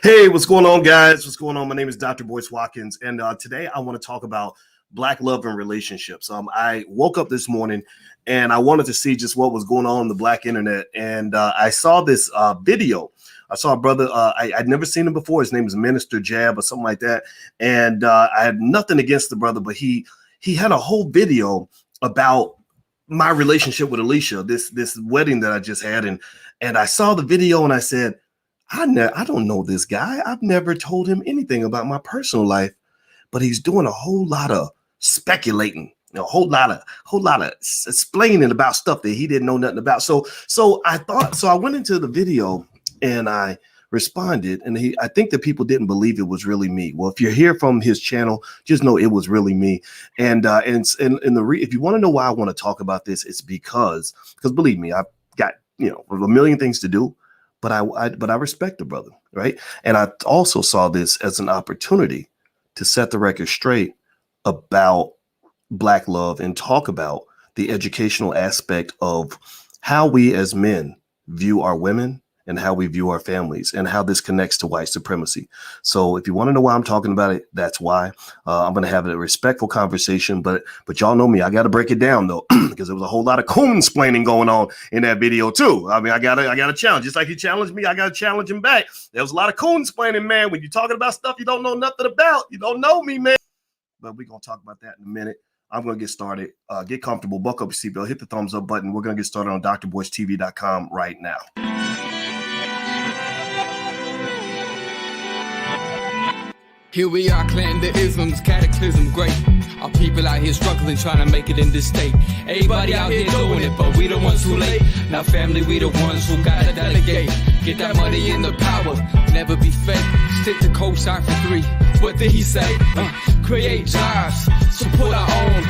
Hey, what's going on, guys? What's going on? My name is Dr. Boyce Watkins, and today I want to talk about Black love and relationships. I woke up this morning and I wanted to see just what was going on the Black internet, and I saw this video. I saw a brother. I'd never seen him before. His name is Minister Jab or something like that, and I had nothing against the brother, but he had a whole video about my relationship with Alicia, this wedding that I just had, and I saw the video and I said, I don't know this guy. I've never told him anything about my personal life, but he's doing a whole lot of speculating, a whole lot of explaining about stuff that he didn't know nothing about. So I went into the video and I responded, and I think that people didn't believe it was really me. Well, if you're here from his channel, just know it was really me. And if you want to know why I want to talk about this, it's because believe me, I've got a million things to do. But I respect the brother, right? And I also saw this as an opportunity to set the record straight about Black love and talk about the educational aspect of how we as men view our women and how we view our families and how this connects to white supremacy. So if you want to know why I'm talking about it, that's why. I'm going to have a respectful conversation, but y'all know me. I got to break it down though, because there was a whole lot of coonsplaining going on in that video too. I mean, I got a challenge. Just like he challenged me, I got to challenge him back. There was a lot of coonsplaining, man. When you're talking about stuff you don't know nothing about, you don't know me, man. But we're going to talk about that in a minute. I'm going to get started. Get comfortable, buckle up your seatbelt, hit the thumbs up button. We're going to get started on drboycetv.com right now. Here we are, clan the isms, cataclysm, great. Our people out here struggling, trying to make it in this state. Everybody out here doing it, but we the ones too late. Now family, we the ones who gotta delegate. Get that money in the power, never be fake. Stick to co-sign for 3. What did he say? Create jobs, support our own.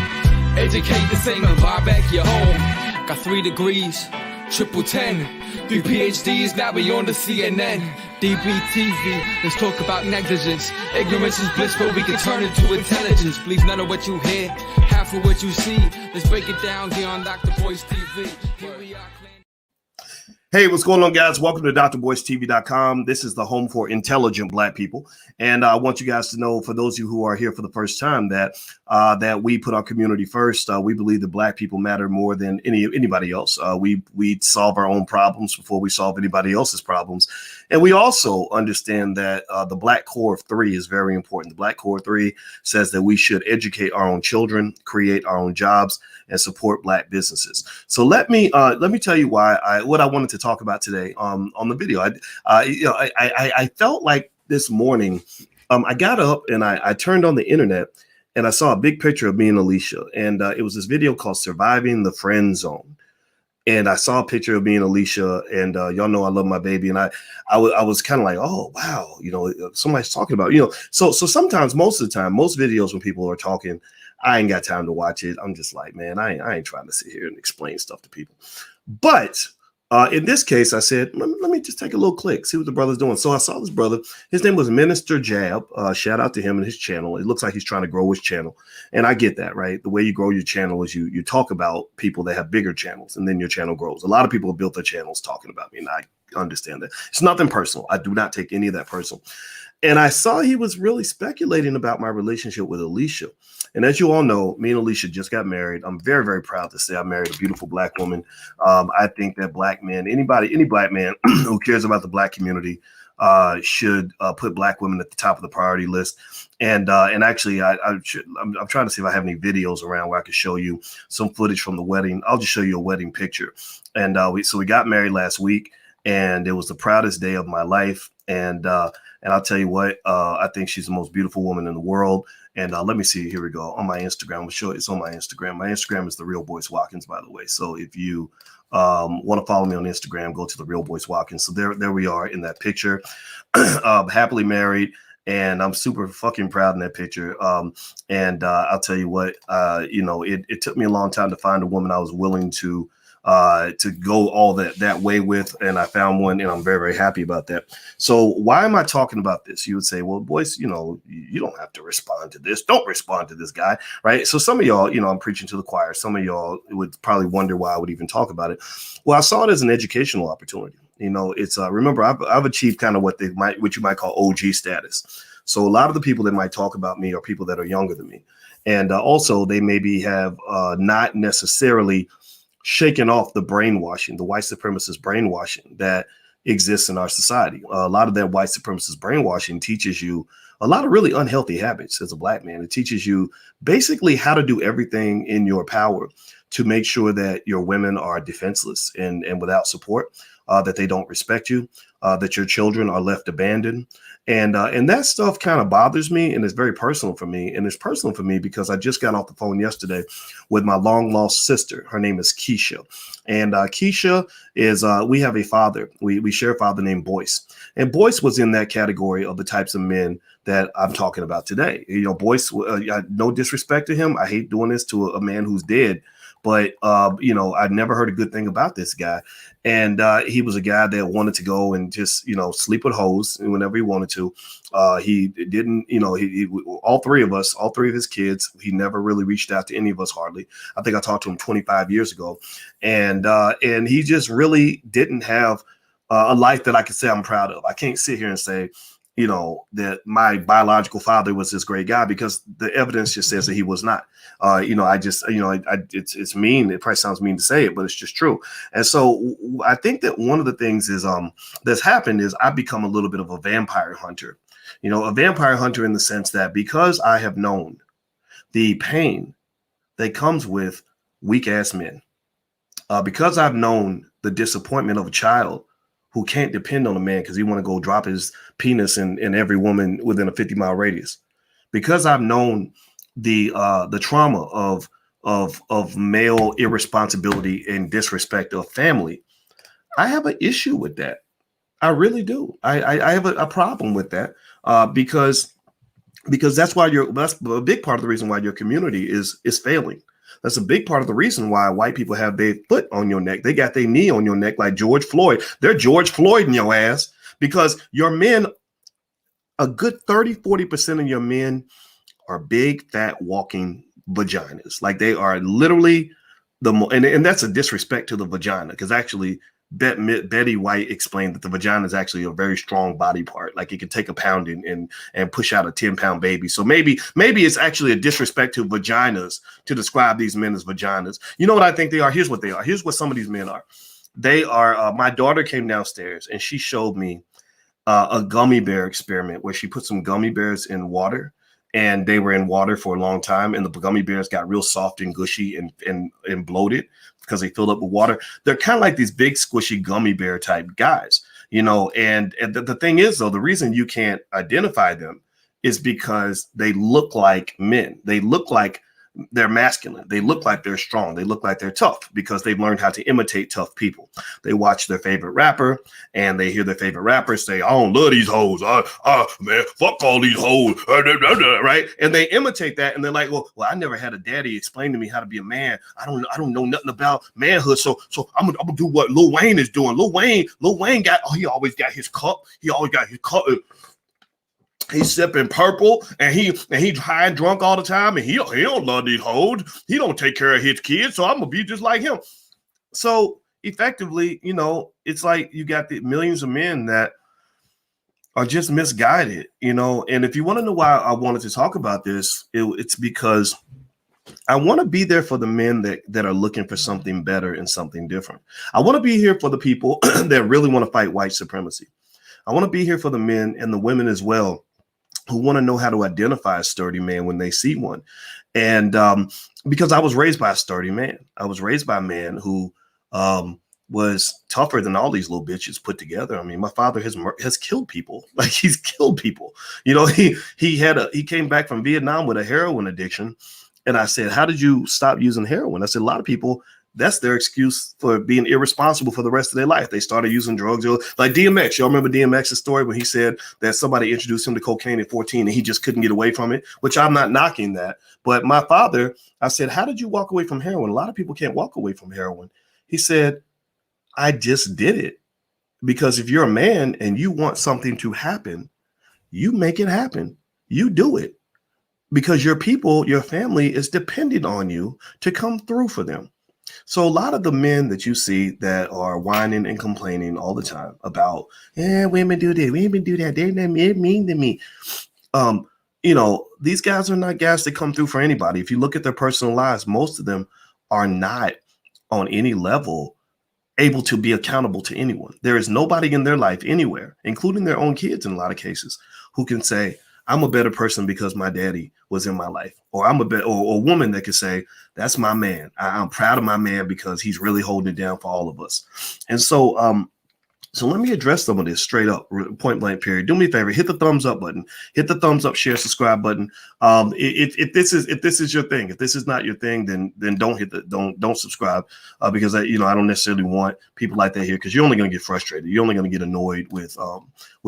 Educate the same and buy back your home. Got 3 degrees, triple 10. 3 PhDs, now we on the CNN. DBTV, let's talk about negligence. Ignorance is bliss, but we can turn it to intelligence. Believe none of what you hear, half of what you see. Let's break it down here on Dr. Boyce TV. Here we are. Hey, what's going on, guys? Welcome to drboycetv.com. This is the home for intelligent Black people. And I want you guys to know, for those of you who are here for the first time, that we put our community first. We believe that Black people matter more than anybody else. We solve our own problems before we solve anybody else's problems. And we also understand that the Black core of 3 is very important. The Black core of 3 says that we should educate our own children, create our own jobs, and support Black businesses. So let me tell you what I wanted to talk about today on the video. I felt like this morning I got up and I turned on the internet and I saw a big picture of me and Alicia, and it was this video called "Surviving the Friend Zone." And I saw a picture of me and Alicia, and y'all know I love my baby. And I was kind of like, oh wow, somebody's talking about, So sometimes, most of the time, most videos when people are talking, I ain't got time to watch it. I'm just like, man, I ain't trying to sit here and explain stuff to people. But in this case, I said, let me just take a little click, see what the brother's doing. So I saw this brother. His name was Minister Jab. Shout out to him and his channel. It looks like he's trying to grow his channel. And I get that, right? The way you grow your channel is you talk about people that have bigger channels, and then your channel grows. A lot of people have built their channels talking about me, and I understand that. It's nothing personal. I do not take any of that personal. And I saw he was really speculating about my relationship with Alicia. And as you all know, me and Alicia just got married. I'm very, very proud to say I married a beautiful Black woman. I think that Black men, any Black man who cares about the Black community should put Black women at the top of the priority list. And actually, I'm trying to see if I have any videos around where I could show you some footage from the wedding. I'll just show you a wedding picture. And we got married last week, and it was the proudest day of my life. And I'll tell you what, I think she's the most beautiful woman in the world. And let me see, here we go, on my Instagram. I'll show you, it's on my Instagram. My Instagram is The Real Boyce Watkins, by the way. So if you want to folloll me on Instagram, go to The Real Boyce Watkins. So there we are in that picture, happily married. And I'm super fucking proud in that picture. And I'll tell you what, it took me a long time to find a woman I was willing to go all that way with, and I found one, and I'm very, very happy about that. So why am I talking about this? You would say, well, Boyce, you don't have to respond to this. Don't respond to this guy, right? So some of y'all, I'm preaching to the choir. Some of y'all would probably wonder why I would even talk about it. Well, I saw it as an educational opportunity. You know, it's remember, I've achieved kind of what you might call OG status. So a lot of the people that might talk about me are people that are younger than me. And also they maybe have not necessarily shaken off the brainwashing, the white supremacist brainwashing that exists in our society. A lot of that white supremacist brainwashing teaches you a lot of really unhealthy habits as a black man. It teaches you basically how to do everything in your power to make sure that your women are defenseless and without support, that they don't respect you, that your children are left abandoned. And that stuff kind of bothers me, and it's very personal for me. And it's personal for me because I just got off the phone yesterday with my long lost sister. Her name is Keisha. And Keisha is, we have a father. We share a father named Boyce. And Boyce was in that category of the types of men that I'm talking about today. You know, Boyce, no disrespect to him. I hate doing this to a man who's dead. But, you know, I'd never heard a good thing about this guy. And he was a guy that wanted to go and just, you know, sleep with hoes whenever he wanted to. He didn't, you know, he all three of his kids, he never really reached out to any of us hardly. I think I talked to him 25 years ago. And he just really didn't have a life that I could say I'm proud of. I can't sit here and say, you know, that my biological father was this great guy, because the evidence just says that he was not. You know, it's mean. It probably sounds mean to say it, but it's just true. And so I think that one of the things is that's happened is I've become a little bit of a vampire hunter. You know, a vampire hunter in the sense that because I have known the pain that comes with weak ass men, because I've known the disappointment of a child who can't depend on a man because he want to go drop his penis in every woman within a 50-mile radius. Because I've known the trauma of male irresponsibility and disrespect of family, I have an issue with that. I really do. I have a problem with that because that's a big part of the reason why your community is failing. That's a big part of the reason why white people have their foot on your neck. They got their knee on your neck like George Floyd. They're George Floyd in your ass because your men, a good 30-40% of your men are big, fat, walking vaginas. Like they are literally and that's a disrespect to the vagina, because actually Betty White explained that the vagina is actually a very strong body part. Like it can take a pound and push out a 10-pound baby. So maybe it's actually a disrespect to vaginas to describe these men as vaginas. You know what I think they are? Here's what they are. Here's what some of these men are. They are, my daughter came downstairs and she showed me a gummy bear experiment where she put some gummy bears in water, and they were in water for a long time. And the gummy bears got real soft and gushy and bloated because they filled up with water. They're kind of like these big squishy gummy bear type guys, you know, and the thing is, though, the reason you can't identify them is because they look like men. They look like they're masculine. They look like they're strong. They look like they're tough because they've learned how to imitate tough people. They watch their favorite rapper and they hear their favorite rapper say, I don't love these hoes. Man, fuck all these hoes. Right. And they imitate that. And they're like, well, I never had a daddy explain to me how to be a man. I don't know nothing about manhood. So I'm gonna do what Lil Wayne is doing. Lil Wayne he always got his cup. He always got his cup. He's sipping purple and he high and drunk all the time, and he don't love these hoes. He don't take care of his kids, so I'm gonna be just like him. So effectively, you know, it's like you got the millions of men that are just misguided, you know. And if you want to know why I wanted to talk about this, it's because I want to be there for the men that are looking for something better and something different. I want to be here for the people that really want to fight white supremacy. I want to be here for the men and the women as well, who want to know how to identify a sturdy man when they see one. And because I was raised by a sturdy man. I was raised by a man who was tougher than all these little bitches put together. I mean, my father has killed people. Like, he's killed people. You know, he came back from Vietnam with a heroin addiction. And I said, how did you stop using heroin? I said, a lot of people, that's their excuse for being irresponsible for the rest of their life. They started using drugs. Like DMX. Y'all remember DMX's story when he said that somebody introduced him to cocaine at 14 and he just couldn't get away from it, which I'm not knocking that. But my father, I said, how did you walk away from heroin? A lot of people can't walk away from heroin. He said, I just did it. Because if you're a man and you want something to happen, you make it happen. You do it. Because your people, your family is dependent on you to come through for them. So a lot of the men that you see that are whining and complaining all the time about, yeah, women do this, women do that, they're not mean to me. These guys are not guys that come through for anybody. If you look at their personal lives, most of them are not on any level able to be accountable to anyone. There is nobody in their life anywhere, including their own kids in a lot of cases, who can say, I'm a better person because my daddy was in my life. Or I'm or a woman that can say, that's my man. I'm proud of my man because he's really holding it down for all of us. And so let me address some of this straight up, point blank period. Do me a favor, hit the thumbs up button, hit the thumbs up, share, subscribe button. If this is your thing, if this is not your thing, then don't subscribe because I don't necessarily want people like that here, because you're only going to get frustrated. You're only going to get annoyed with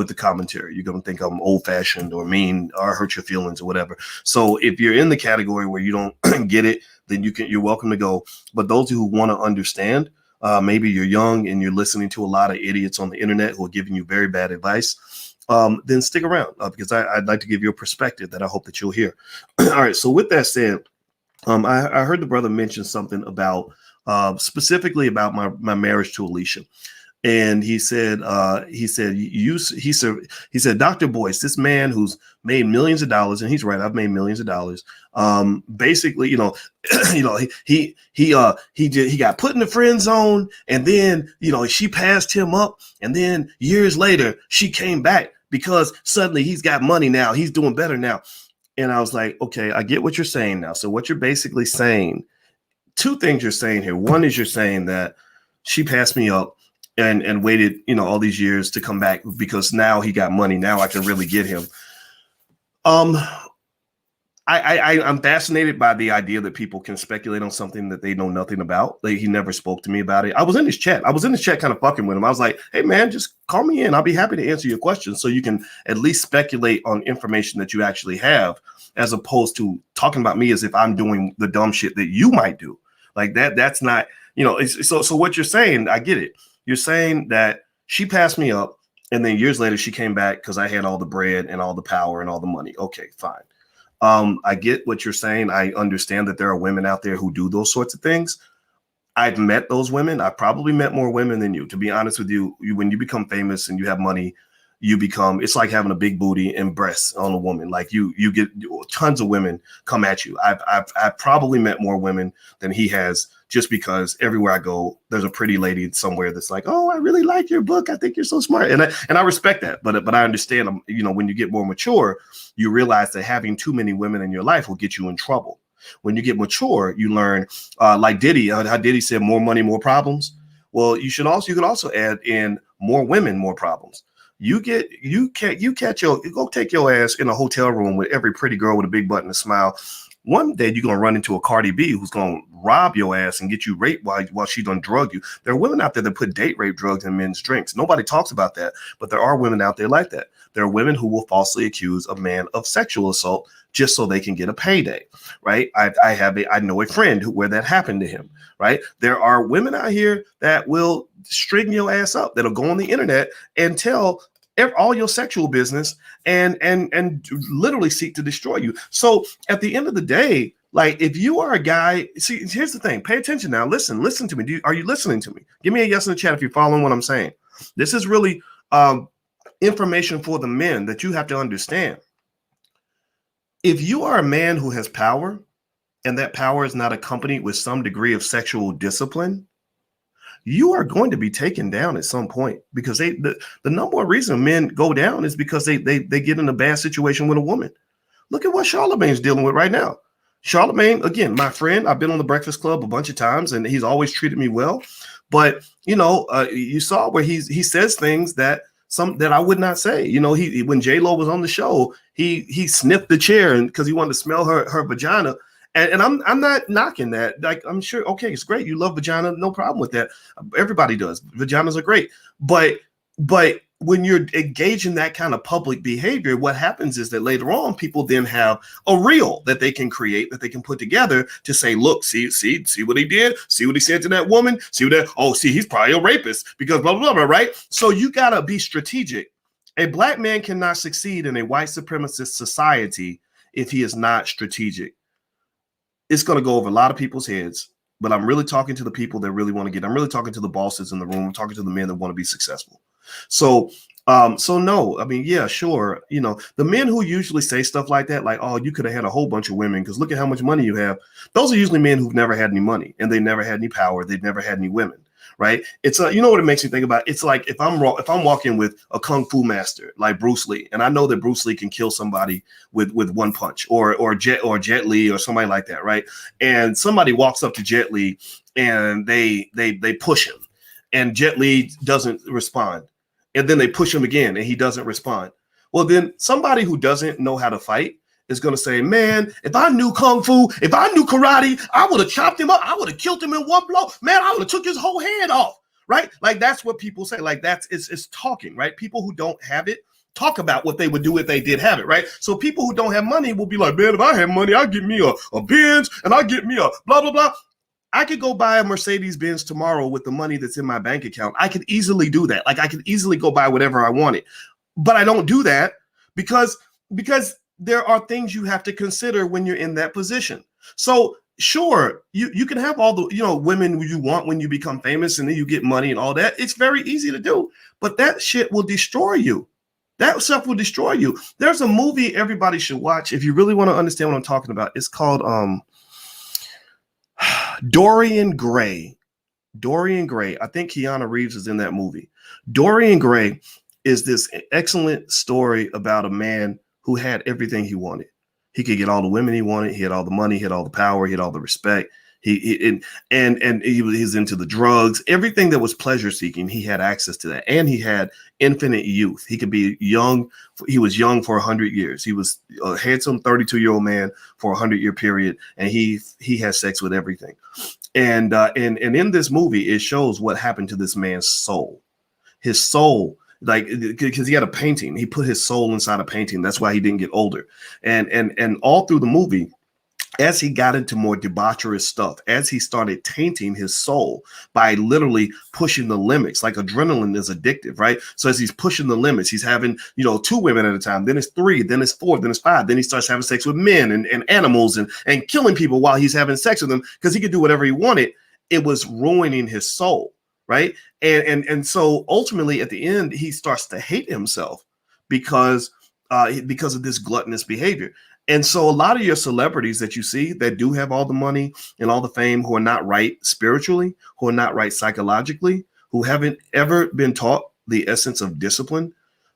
the commentary. You're going to think I'm old fashioned or mean or hurt your feelings or whatever. So if you're in the category where you don't get it, then you're welcome to go. But those who want to understand, maybe you're young and you're listening to a lot of idiots on the internet who are giving you very bad advice, then stick around because I'd like to give you a perspective that I hope that you'll hear. All right. So with that said, I heard the brother mention something about specifically about my marriage to Alicia. And he said, Dr. Boyce, this man who's made millions of dollars, and he's right, I've made millions of dollars. Basically, he got put in the friend zone, and then, she passed him up, and then years later she came back because suddenly he's got money now, he's doing better now. And I was like, okay, I get what you're saying now. So what you're basically saying, two things you're saying here. One is you're saying that she passed me up and waited, all these years to come back because now he got money. Now I can really get him. I'm fascinated by the idea that people can speculate on something that they know nothing about. Like, he never spoke to me about it. I was in his chat kind of fucking with him. I was like, hey man, just call me in. I'll be happy to answer your questions so you can at least speculate on information that you actually have, as opposed to talking about me as if I'm doing the dumb shit that you might do. Like that's not, so what you're saying, I get it. You're saying that she passed me up, and then years later she came back because I had all the bread and all the power and all the money. Okay, fine. I get what you're saying. I understand that there are women out there who do those sorts of things. I've met those women. I've probably met more women than you. To be honest with you, when you become famous and you have money, it's like having a big booty and breasts on a woman. Like you get tons of women come at you. I've probably met more women than he has, just because everywhere I go, there's a pretty lady somewhere that's like, oh, I really like your book. I think you're so smart. And I respect that. But I understand, when you get more mature, you realize that having too many women in your life will get you in trouble. When you get mature, you learn, like Diddy, how Diddy said, more money, more problems. Well, you could also add in more women, more problems. Go take your ass in a hotel room with every pretty girl with a big butt and a smile. One day you're going to run into a Cardi B who's going to rob your ass and get you raped while she done drug you. There are women out there that put date rape drugs in men's drinks. Nobody talks about that, but there are women out there like that. There are women who will falsely accuse a man of sexual assault just so they can get a payday, right? I know a friend where that happened to him, right? There are women out here that will string your ass up, that'll go on the internet and tell all your sexual business and literally seek to destroy you. So at the end of the day, like, if you are a guy, see, here's the thing, pay attention now. Listen to me. Are you listening to me? Give me a yes in the chat if you're following what I'm saying. This is really information for the men that you have to understand. If you are a man who has power, and that power is not accompanied with some degree of sexual discipline, you are going to be taken down at some point, because the number one reason men go down is because they get in a bad situation with a woman. Look at what Charlamagne's dealing with right now. Charlamagne, again, my friend, I've been on the Breakfast Club a bunch of times and he's always treated me well. But, you saw where he says things that I would not say. When J-Lo was on the show, he sniffed the chair and because he wanted to smell her vagina. And I'm not knocking that. Like, I'm sure, okay, it's great. You love vagina, no problem with that. Everybody does. Vaginas are great. But when you're engaging that kind of public behavior, what happens is that later on, people then have a reel that they can create, that they can put together to say, look, see what he did, see what he said to that woman, he's probably a rapist because blah, blah, blah, right? So you got to be strategic. A black man cannot succeed in a white supremacist society if he is not strategic. It's going to go over a lot of people's heads. but I'm really talking to the people that really want to get. I'm really talking to the bosses in the room. I'm talking to the men that want to be successful. So no, I mean, yeah, sure. You know, the men who usually say stuff like that, like, oh, you could have had a whole bunch of women because look at how much money you have. Those are usually men who've never had any money and they never had any power. They've never had any women. Right. It's you know what it makes me think about? It's like if I'm walking with a kung fu master like Bruce Lee, and I know that Bruce Lee can kill somebody with one punch, or Jet Li or somebody like that. Right. And somebody walks up to Jet Li and they push him and Jet Li doesn't respond. And then they push him again and he doesn't respond. Well, then somebody who doesn't know how to fight is going to say, man, if I knew kung fu, if I knew karate, I would have chopped him up. I would have killed him in one blow. Man, I would have took his whole head off. Right. Like that's what people say. Like it's talking. Right. People who don't have it talk about what they would do if they did have it. Right. So people who don't have money will be like, man, if I had money, I'd get me a Benz and I'd get me a blah, blah, blah. I could go buy a Mercedes Benz tomorrow with the money that's in my bank account. I could easily do that. Like I could easily go buy whatever I wanted. But I don't do that because there are things you have to consider when you're in that position. So sure, you can have all the, you know, women you want when you become famous and then you get money and all that. It's very easy to do, but that shit will destroy you. That stuff will destroy you. There's a movie everybody should watch if you really want to understand what I'm talking about. It's called Dorian Gray. Dorian Gray. I think Keanu Reeves is in that movie. Dorian Gray is this excellent story about a man who had everything he wanted. He could get all the women he wanted. He had all the money. He had all the power. He had all the respect. He was into the drugs. Everything that was pleasure seeking, he had access to that. And he had infinite youth. He could be young. He was young for 100 years. He was a handsome 32-year-old man for a 100-year period. And he had sex with everything. And in this movie, it shows what happened to this man's soul. His soul. Like, because he had a painting, he put his soul inside a painting. That's why he didn't get older. And all through the movie, as he got into more debaucherous stuff, as he started tainting his soul by literally pushing the limits, like adrenaline is addictive, right? So as he's pushing the limits, he's having, 2 women at a time, then it's 3, then it's 4, then it's 5, then he starts having sex with men and animals and killing people while he's having sex with them because he could do whatever he wanted. It was ruining his soul. Right. And so ultimately at the end, he starts to hate himself because of this gluttonous behavior. And so a lot of your celebrities that you see that do have all the money and all the fame, who are not right spiritually, who are not right psychologically, who haven't ever been taught the essence of discipline,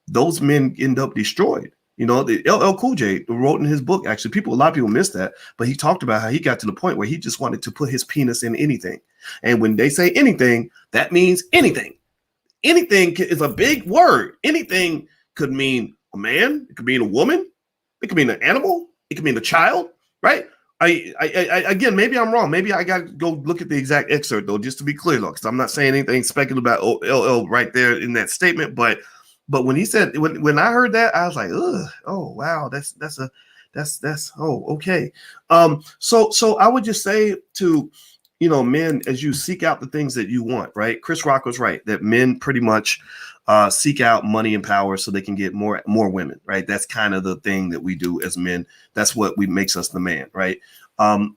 those men end up destroyed. The LL Cool J wrote in his book, actually, a lot of people miss that, but he talked about how he got to the point where he just wanted to put his penis in anything. And when they say anything, that means anything. Anything is a big word. Anything could mean a man. It could mean a woman. It could mean an animal. It could mean a child, right? I again, maybe I'm wrong. Maybe I got to go look at the exact excerpt, though, just to be clear, though, because I'm not saying anything speculative about LL right there in that statement. But when he said, when I heard that, I was like, ugh, oh, wow, that's okay. So I would just say to, men, as you seek out the things that you want, right? Chris Rock was right that men pretty much seek out money and power so they can get more women, right? That's kind of the thing that we do as men. That's what makes us the man, right?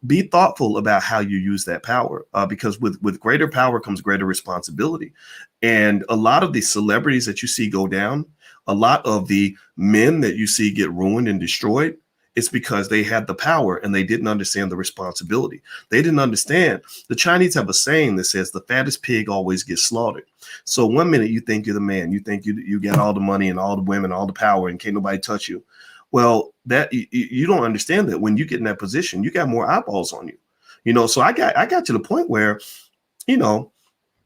Be thoughtful about how you use that power, because with greater power comes greater responsibility. And a lot of the celebrities that you see go down, a lot of the men that you see get ruined and destroyed, it's because they had the power and they didn't understand the responsibility. They didn't understand. The Chinese have a saying that says the fattest pig always gets slaughtered. So one minute you think you're the man, you think you got all the money and all the women, all the power, and can't nobody touch you. Well, that you don't understand that when you get in that position, you got more eyeballs on you. So I got to the point where,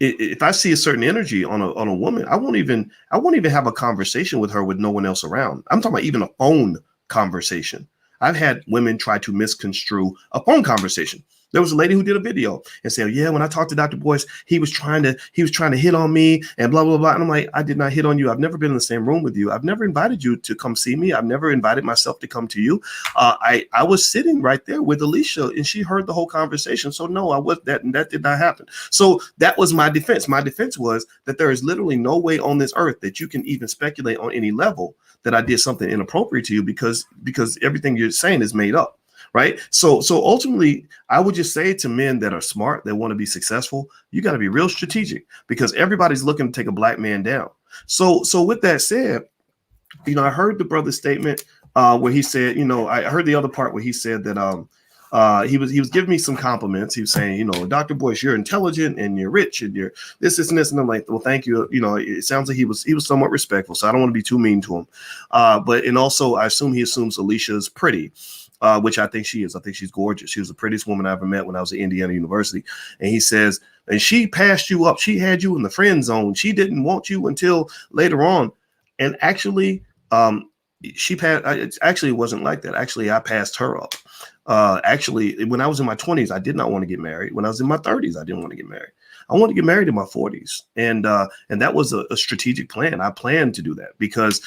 if I see a certain energy on a woman, I won't even have a conversation with her with no one else around. I'm talking about even a phone conversation. I've had women try to misconstrue a phone conversation. There was a lady who did a video and said, yeah, when I talked to Dr. Boyce, he was trying to hit on me and blah, blah, blah. And I'm like, I did not hit on you. I've never been in the same room with you. I've never invited you to come see me. I've never invited myself to come to you. I was sitting right there with Alicia and she heard the whole conversation. So no, that did not happen. So that was my defense. My defense was that there is literally no way on this earth that you can even speculate on any level that I did something inappropriate to you because everything you're saying is made up. right? So ultimately, I would just say to men that are smart, that want to be successful, you got to be real strategic, because everybody's looking to take a black man down. So with that said, I heard the brother's statement where he said, I heard the other part where he said that he was giving me some compliments. He was saying, Dr. Boyce, you're intelligent and you're rich and you're this and this. And I'm like, well, thank you. It sounds like he was somewhat respectful. So I don't want to be too mean to him. And also I assume he assumes Alicia's pretty, which I think she is. I think she's gorgeous. She was the prettiest woman I ever met when I was at Indiana University. And he says, and she passed you up. She had you in the friend zone. She didn't want you until later on. And actually, she passed. Actually, it wasn't like that. Actually, I passed her up. Actually, when I was in my 20s, I did not want to get married. When I was in my 30s, I didn't want to get married. I wanted to get married in my 40s. And that was a strategic plan. I planned to do that because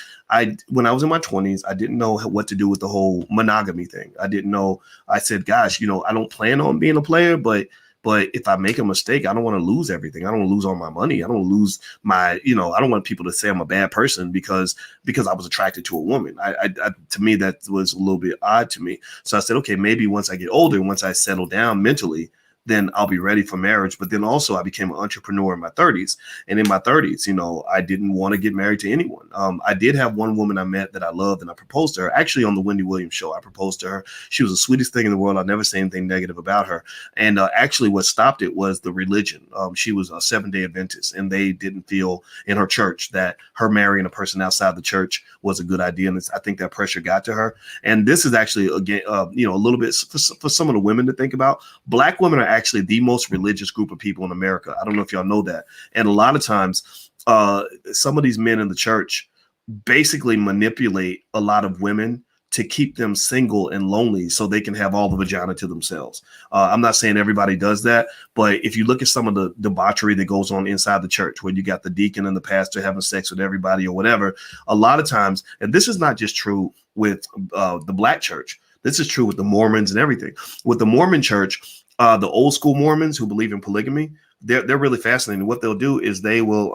when I was in my 20s, I didn't know what to do with the whole monogamy thing. I didn't know. I said, gosh, I don't plan on being a player, but if I make a mistake, I don't want to lose everything. I don't want to lose all my money. I don't lose my, I don't want people to say I'm a bad person because I was attracted to a woman. To me, that was a little bit odd to me. So I said, okay, maybe once I get older, once I settle down mentally, then I'll be ready for marriage. But then also I became an entrepreneur in my 30s. And in my 30s, I didn't want to get married to anyone. I did have one woman I met that I loved, and I proposed to her. Actually, on the Wendy Williams show, I proposed to her. She was the sweetest thing in the world. I'll never say anything negative about her. And actually what stopped it was the religion. She was a Seventh-day Adventist, and they didn't feel in her church that her marrying a person outside the church was a good idea. And I think that pressure got to her. And this is actually, again, a little bit for some of the women to think about. Black women are actually the most religious group of people in America. I don't know if y'all know that. And a lot of times, some of these men in the church basically manipulate a lot of women to keep them single and lonely so they can have all the vagina to themselves. I'm not saying everybody does that, but if you look at some of the debauchery that goes on inside the church, where you got the deacon and the pastor having sex with everybody or whatever, a lot of times, and this is not just true with the Black church, this is true with the Mormons and everything. With the Mormon church, the old school Mormons who believe in polygamy, they're really fascinating. What they'll do is they will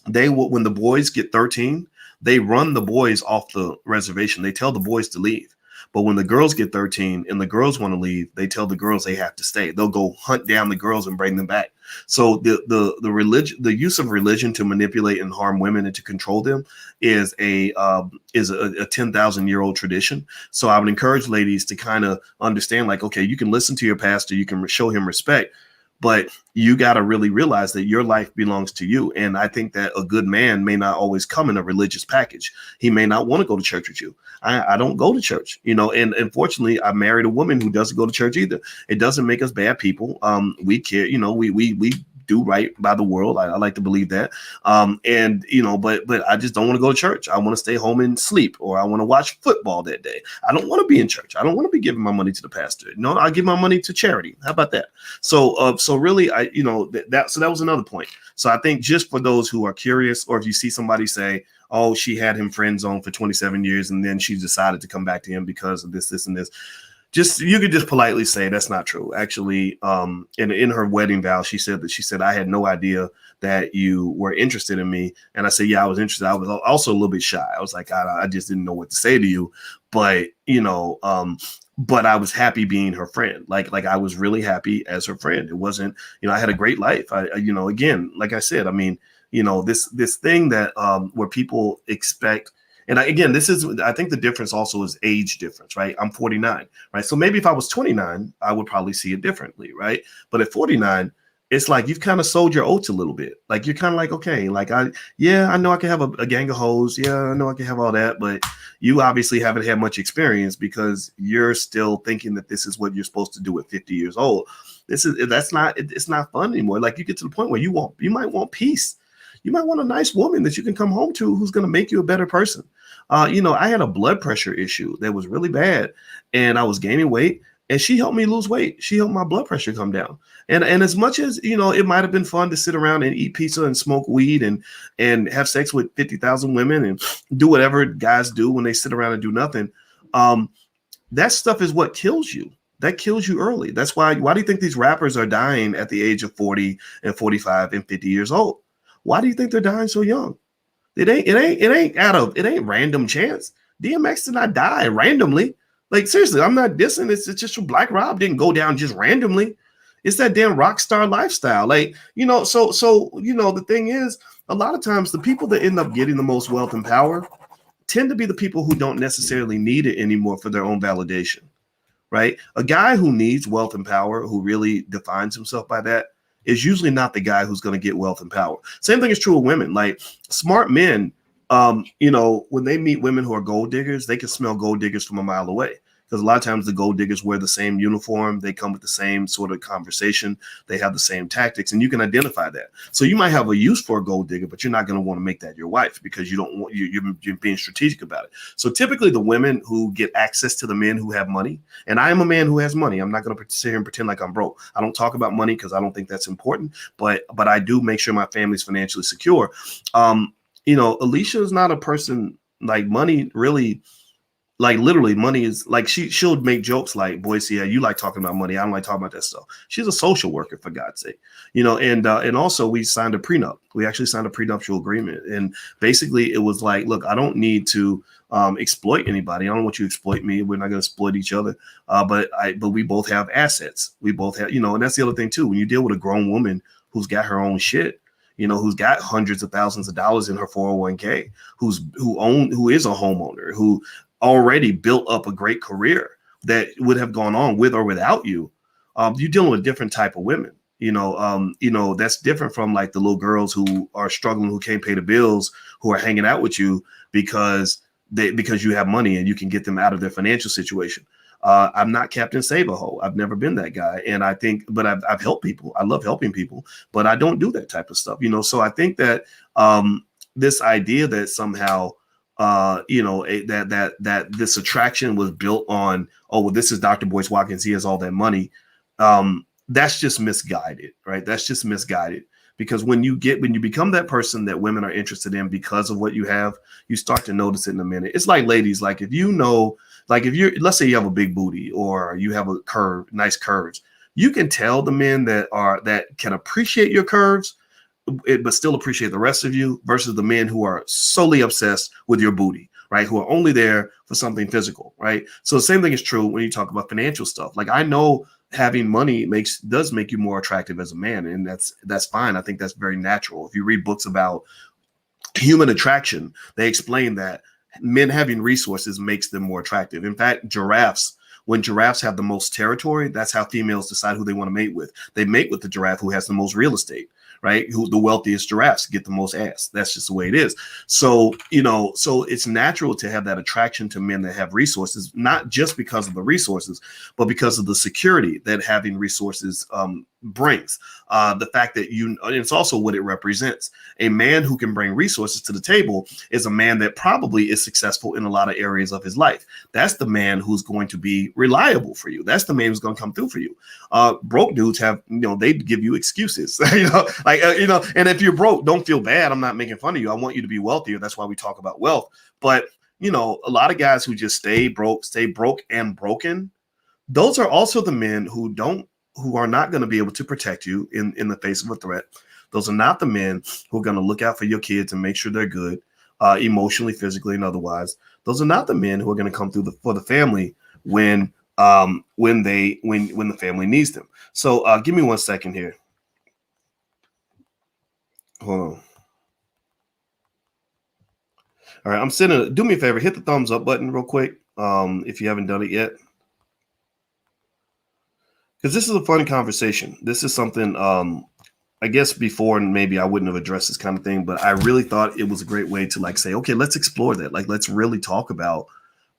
when the boys get 13, they run the boys off the reservation. They tell the boys to leave. But when the girls get 13 and the girls want to leave, they tell the girls they have to stay. They'll go hunt down the girls and bring them back. So the use of religion to manipulate and harm women and to control them is a 10,000-year-old tradition. So I would encourage ladies to kind of understand, like, okay, you can listen to your pastor, you can show him respect, but you got to really realize that your life belongs to you. And I think that a good man may not always come in a religious package. He may not want to go to church with you. I don't go to church, and unfortunately I married a woman who doesn't go to church either. It doesn't make us bad people. We care, we do right by the world. I like to believe that. But I just don't want to go to church. I want to stay home and sleep, or I want to watch football that day. I don't want to be in church. I don't want to be giving my money to the pastor. No, I give my money to charity. How about that? So really, that was another point. So I think just for those who are curious, or if you see somebody say, oh, she had him friend zone for 27 years and then she decided to come back to him because of this and this. You could just politely say that's not true. Actually, in her wedding vow, she said, I had no idea that you were interested in me. And I said, yeah, I was interested. I was also a little bit shy. I was like, I just didn't know what to say to you. But, but I was happy being her friend. Like I was really happy as her friend. It wasn't, I had a great life. Again, like I said, this thing that where people expect. And I think the difference also is age difference, right? I'm 49, right? So maybe if I was 29, I would probably see it differently, right? But at 49, it's like you've kind of sold your oats a little bit. Like you're kind of like, okay, like I know I can have a gang of hoes. Yeah, I know I can have all that, but you obviously haven't had much experience because you're still thinking that this is what you're supposed to do at 50 years old. It's not fun anymore. Like you get to the point where you might want peace. You might want a nice woman that you can come home to who's going to make you a better person. I had a blood pressure issue that was really bad and I was gaining weight, and she helped me lose weight. She helped my blood pressure come down. And as much as, it might have been fun to sit around and eat pizza and smoke weed and have sex with 50,000 women and do whatever guys do when they sit around and do nothing. That stuff is what kills you. That kills you early. That's why do you think these rappers are dying at the age of 40 and 45 and 50 years old? Why do you think they're dying so young? It ain't random chance. DMX did not die randomly. Like, seriously, I'm not dissing. It's just your Black Rob didn't go down just randomly. It's that damn rock star lifestyle. Like, so the thing is, a lot of times the people that end up getting the most wealth and power tend to be the people who don't necessarily need it anymore for their own validation, right? A guy who needs wealth and power, who really defines himself by that, is usually not the guy who's going to get wealth and power. Same thing is true of women. Like, smart men, when they meet women who are gold diggers, they can smell gold diggers from a mile away. Because a lot of times the gold diggers wear the same uniform. They come with the same sort of conversation. They have the same tactics, and you can identify that. So you might have a use for a gold digger, but you're not going to want to make that your wife because you don't want you're being strategic about it. So typically the women who get access to the men who have money, and I am a man who has money. I'm not going to sit here and pretend like I'm broke. I don't talk about money because I don't think that's important, but I do make sure my family's financially secure. Alicia is not a person like money really. Like, literally, money is like she'll make jokes like, Boyce, yeah, you like talking about money. I don't like talking about that stuff. She's a social worker, for God's sake, and also we signed a prenup. We actually signed a prenuptial agreement. And basically it was like, look, I don't need to exploit anybody. I don't want you to exploit me. We're not going to exploit each other. But we both have assets. We both have, and that's the other thing too. When you deal with a grown woman who's got her own shit, who's got hundreds of thousands of dollars in her 401k, who is a homeowner, who already built up a great career that would have gone on with or without you. You're dealing with a different type of women, that's different from like the little girls who are struggling, who can't pay the bills, who are hanging out with you because you have money and you can get them out of their financial situation. I'm not Captain Save-A-Ho. I've never been that guy. And I think, but I've helped people. I love helping people, but I don't do that type of stuff, So I think that this idea that somehow that this attraction was built on, oh, well, this is Dr. Boyce Watkins, he has all that money. That's just misguided, right? That's just misguided, because when you become that person that women are interested in because of what you have, you start to notice it in a minute. It's like, ladies, like if let's say you have a big booty or you have nice curves, you can tell the men that can appreciate your curves, but still appreciate the rest of you, versus the men who are solely obsessed with your booty, right? Who are only there for something physical, right? So the same thing is true when you talk about financial stuff. Like, I know having money does make you more attractive as a man, and that's fine. I think that's very natural. If you read books about human attraction, they explain that men having resources makes them more attractive. In fact, when giraffes have the most territory, that's how females decide who they want to mate with. They mate with the giraffe who has the most real estate, right? Who the wealthiest giraffes get the most ass. That's just the way it is. So, so it's natural to have that attraction to men that have resources, not just because of the resources, but because of the security that having resources brings. The fact that it's also what it represents. A man who can bring resources to the table is a man that probably is successful in a lot of areas of his life. That's the man who's going to be reliable for you. That's the man who's going to come through for you. Broke dudes have, they give you excuses, and if you're broke, don't feel bad. I'm not making fun of you. I want you to be wealthier. That's why we talk about wealth. But, a lot of guys who just stay broke and broken, those are also the men who are not going to be able to protect you in the face of a threat. Those are not the men who are going to look out for your kids and make sure they're good, emotionally, physically, and otherwise. Those are not the men who are going to come through for the family when the family needs them. So give me 1 second here. Hold on. All right, do me a favor, hit the thumbs up button real quick if you haven't done it yet. Because this is a fun conversation. This is something, I guess before maybe I wouldn't have addressed this kind of thing, but I really thought it was a great way to say, okay, let's explore that. Let's really talk about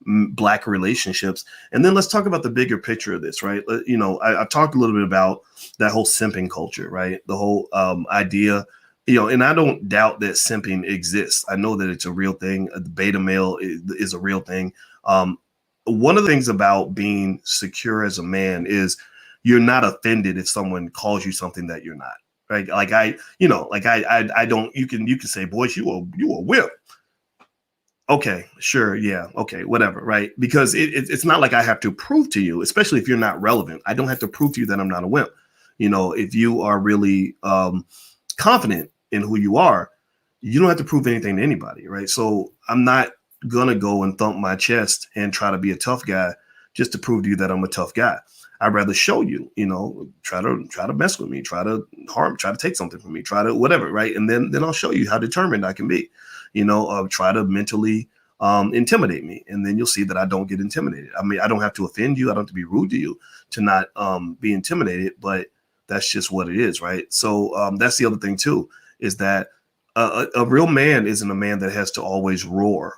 Black relationships. And then let's talk about the bigger picture of this, right? I talked a little bit about that whole simping culture, right? The whole idea, and I don't doubt that simping exists. I know that it's a real thing. The beta male is a real thing. One of the things about being secure as a man is you're not offended if someone calls you something that you're not, right? You can say, Boyce, you a whip. Okay, sure. Yeah. Okay. Whatever. Right. Because it's not like I have to prove to you, especially if you're not relevant. I don't have to prove to you that I'm not a wimp. If you are really confident in who you are, you don't have to prove anything to anybody. Right. So I'm not going to go and thump my chest and try to be a tough guy just to prove to you that I'm a tough guy. I'd rather show you, try to mess with me, try to harm, try to take something from me, try to whatever, right? And then I'll show you how determined I can be, try to mentally intimidate me. And then you'll see that I don't get intimidated. I mean, I don't have to offend you. I don't have to be rude to you to not be intimidated, but that's just what it is, right? So that's the other thing too, is that a real man isn't a man that has to always roar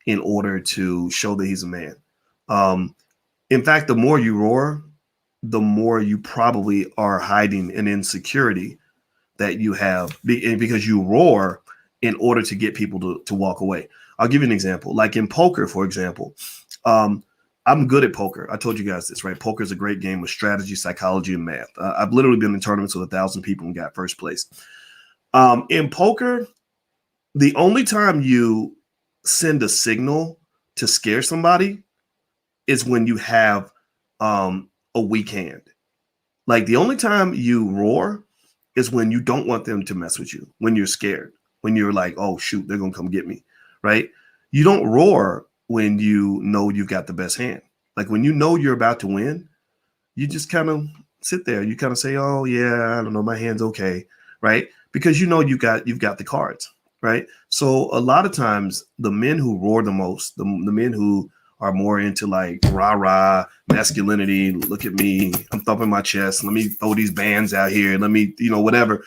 in order to show that he's a man. In fact, the more you roar, the more you probably are hiding an insecurity that you have because you roar in order to get people to walk away. I'll give you an example. Like in poker, for example, I'm good at poker. I told you guys this, right? Poker is a great game with strategy, psychology, and math. I've literally been in tournaments with 1,000 people and got first place. In poker, the only time you send a signal to scare somebody is when you have a weak hand. Like the only time you roar is when you don't want them to mess with you, when you're scared, when you're like, oh shoot, they're gonna come get me, right? You don't roar when you know you've got the best hand. Like when you know you're about to win, you just kind of sit there. You kind of say, oh yeah, I don't know, my hand's okay, right? Because you know you've got the cards, right? So a lot of times the men who roar the most, the men who are more into like rah-rah masculinity, look at me, I'm thumping my chest, let me throw these bands out here, let me, whatever.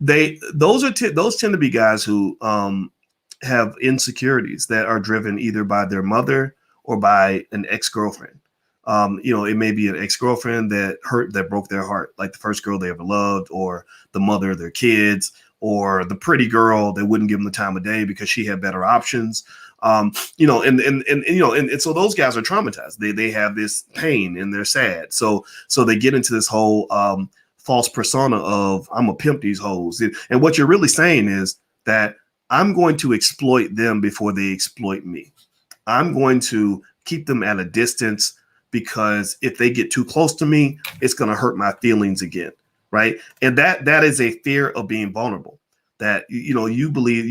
Those tend to be guys who have insecurities that are driven either by their mother or by an ex-girlfriend. It may be an ex-girlfriend that broke their heart, like the first girl they ever loved, or the mother of their kids, or the pretty girl that wouldn't give them the time of day because she had better options. And so those guys are traumatized. They have this pain and they're sad. So they get into this whole false persona of I'm gonna pimp these hoes. And what you're really saying is that I'm going to exploit them before they exploit me. I'm going to keep them at a distance because if they get too close to me, it's going to hurt my feelings again, right? And that is a fear of being vulnerable. That you believe,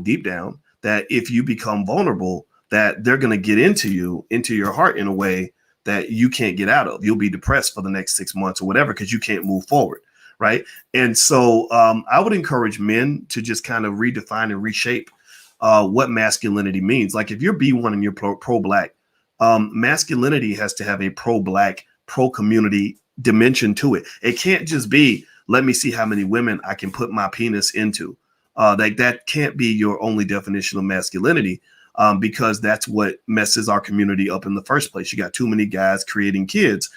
deep down that if you become vulnerable, that they're going to get into your heart in a way that you can't get out of. You'll be depressed for the next 6 months or whatever because you can't move forward, right? And so I would encourage men to just kind of redefine and reshape what masculinity means. Like if you're B1 and you're pro-Black, masculinity has to have a pro-Black, pro-community dimension to it. It can't just be, let me see how many women I can put my penis into. That can't be your only definition of masculinity, because that's what messes our community up in the first place. You got too many guys creating kids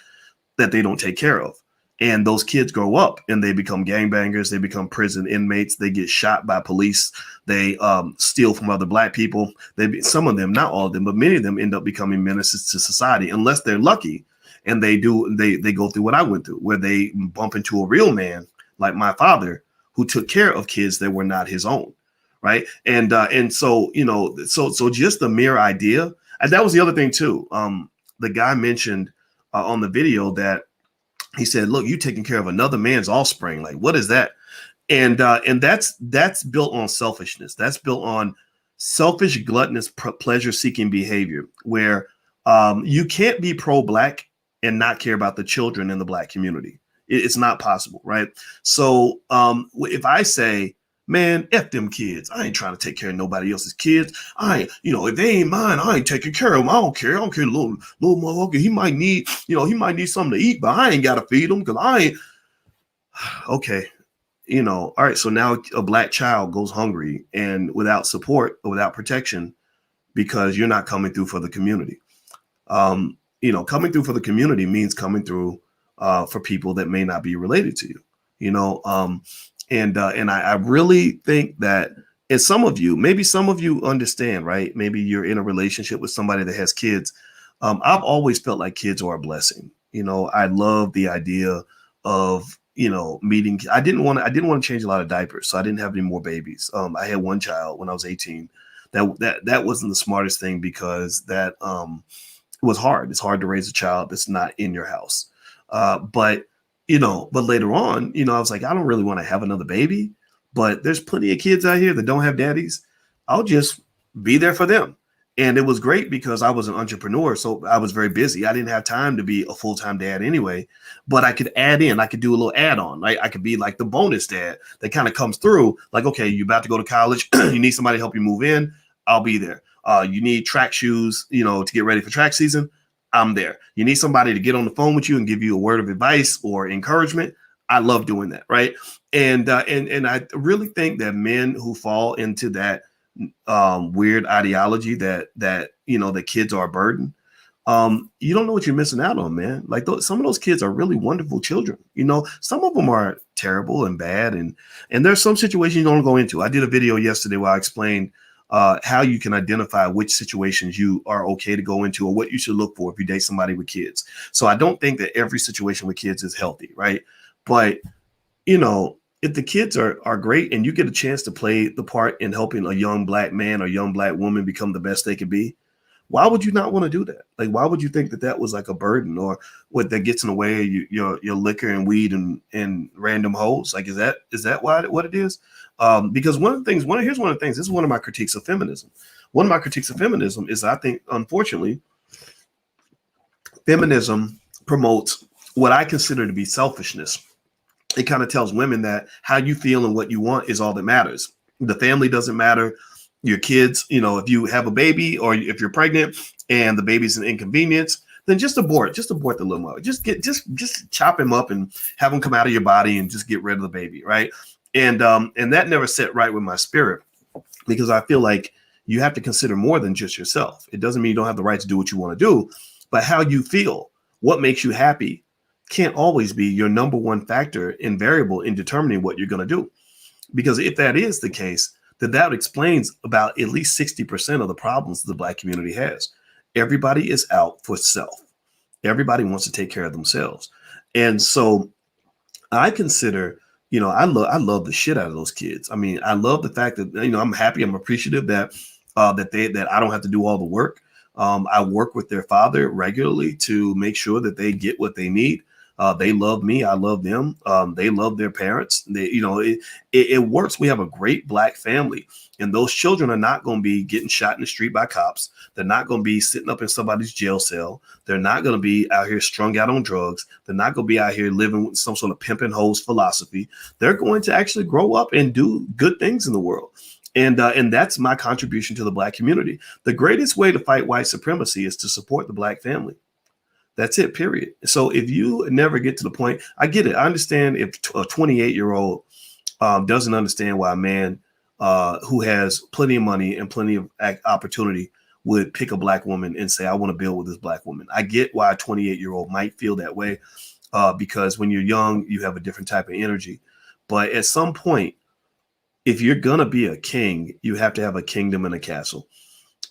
that they don't take care of. And those kids grow up and they become gangbangers. They become prison inmates. They get shot by police. They steal from other Black people. Some of them, not all of them, but many of them end up becoming menaces to society unless they're lucky. And they go through what I went through, where they bump into a real man like my father who took care of kids that were not his own. Right. And so, so just the mere idea. And that was the other thing, too. The guy mentioned on the video that he said, look, you taking care of another man's offspring. Like, what is that? And that's built on selfishness. That's built on selfish, gluttonous, pleasure-seeking behavior, where you can't be pro-Black and not care about the children in the Black community. It's not possible, right? So if I say, man, F them kids, I ain't trying to take care of nobody else's kids. If they ain't mine, I ain't taking care of them. I don't care. Little motherfucker. He might need something to eat, but I ain't got to feed him because I ain't. Okay. All right. So now a Black child goes hungry and without support or without protection because you're not coming through for the community. Coming through for the community means coming through for people that may not be related to you, And I really think that, and maybe some of you understand, right? Maybe you're in a relationship with somebody that has kids. I've always felt like kids are a blessing. I love the idea of, meeting. I didn't want to change a lot of diapers, so I didn't have any more babies. I had one child when I was 18. That wasn't the smartest thing because that was hard. It's hard to raise a child that's not in your house. But later on, I was like, I don't really want to have another baby, but there's plenty of kids out here that don't have daddies. I'll just be there for them. And it was great because I was an entrepreneur. So I was very busy. I didn't have time to be a full-time dad anyway, but I could add in, I could do a little add-on, right? I could be like the bonus dad that kind of comes through like, okay, you're about to go to college. You need somebody to help you move in. I'll be there. You need track shoes, to get ready for track season. I'm there. You need somebody to get on the phone with you and give you a word of advice or encouragement. I love doing that. Right. And I really think that men who fall into that weird ideology that the kids are a burden, you don't know what you're missing out on, man. Like some of those kids are really wonderful children. Some of them are terrible and bad, and there's some situations you don't go into. I did a video yesterday where I explained how you can identify which situations you are okay to go into or what you should look for if you date somebody with kids. So I don't think that every situation with kids is healthy, right? But if the kids are great and you get a chance to play the part in helping a young black man or young black woman become the best they could be, why would you not want to do that? Like, why would you think that was like a burden or what that gets in the way of your liquor and weed and random hoes? Like, is that what it is? Because here's one of the things, this is one of my critiques of feminism. One of my critiques of feminism is I think, unfortunately, feminism promotes what I consider to be selfishness. It kind of tells women that how you feel and what you want is all that matters. The family doesn't matter. Your kids, if you have a baby or if you're pregnant and the baby's an inconvenience, then just abort the little mother. Just chop him up and have him come out of your body and just get rid of the baby. Right. And that never set right with my spirit, because I feel like you have to consider more than just yourself. It doesn't mean you don't have the right to do what you want to do, but how you feel, what makes you happy, can't always be your number one factor and variable in determining what you're going to do. Because if that is the case, then that explains about at least 60% of the problems the Black community has. Everybody is out for self. Everybody wants to take care of themselves. And so I consider, I love the shit out of those kids. I mean, I love the fact that, I'm happy, I'm appreciative that I don't have to do all the work. I work with their father regularly to make sure that they get what they need. They love me. I love them. They love their parents. It works. We have a great Black family, and those children are not going to be getting shot in the street by cops. They're not going to be sitting up in somebody's jail cell. They're not going to be out here strung out on drugs. They're not going to be out here living with some sort of pimping hoes philosophy. They're going to actually grow up and do good things in the world. And that's my contribution to the Black community. The greatest way to fight white supremacy is to support the Black family. That's it, period. So if you never get to the point, I get it. I understand if a 28-year-old doesn't understand why a man who has plenty of money and plenty of opportunity would pick a Black woman and say, I want to build with this Black woman. I get why a 28-year-old might feel that way because when you're young, you have a different type of energy. But at some point, if you're going to be a king, you have to have a kingdom and a castle.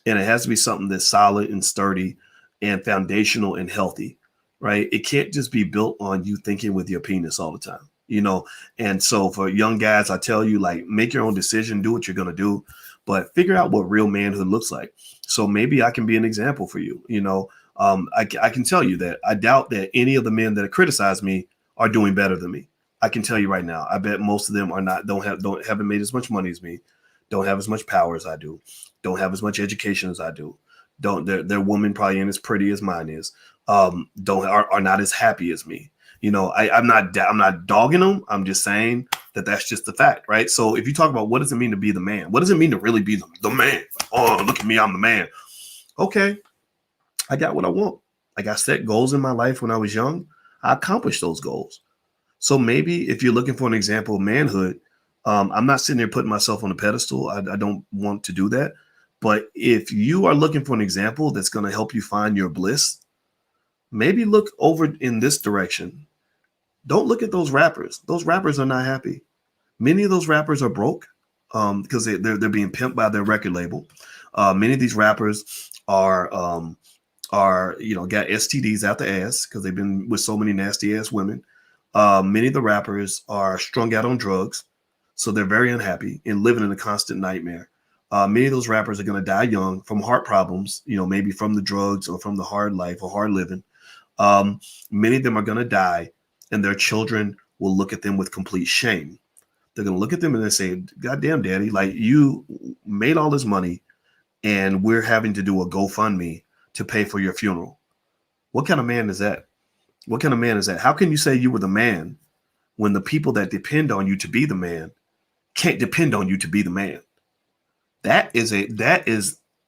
And it has to be something that's solid and sturdy and foundational and healthy, right? It can't just be built on you thinking with your penis all the time, And so for young guys, I tell you, like, make your own decision, do what you're going to do, but figure out what real manhood looks like. So maybe I can be an example for you. I can tell you that I doubt that any of the men that criticize me are doing better than me. I can tell you right now, I bet most of them are not, haven't made as much money as me, don't have as much power as I do, don't have as much education as I do. Their woman probably ain't as pretty as mine is. Are not as happy as me. I'm not dogging them. I'm just saying that's just the fact, right? So if you talk about what does it mean to be the man, what does it mean to really be the man? Oh, look at me, I'm the man. Okay, I got what I want. Like, I set goals in my life when I was young. I accomplished those goals. So maybe if you're looking for an example of manhood, I'm not sitting there putting myself on a pedestal. I don't want to do that. But if you are looking for an example that's going to help you find your bliss, maybe look over in this direction. Don't look at those rappers. Those rappers are not happy. Many of those rappers are broke because they're being pimped by their record label. Many of these rappers are got STDs out the ass because they've been with so many nasty ass women. Many of the rappers are strung out on drugs, so they're very unhappy and living in a constant nightmare. Many of those rappers are going to die young from heart problems, maybe from the drugs or from the hard life or hard living. Many of them are going to die, and their children will look at them with complete shame. They're going to look at them and they say, God damn, daddy, like, you made all this money and we're having to do a GoFundMe to pay for your funeral. What kind of man is that? What kind of man is that? How can you say you were the man when the people that depend on you to be the man can't depend on you to be the man? That is a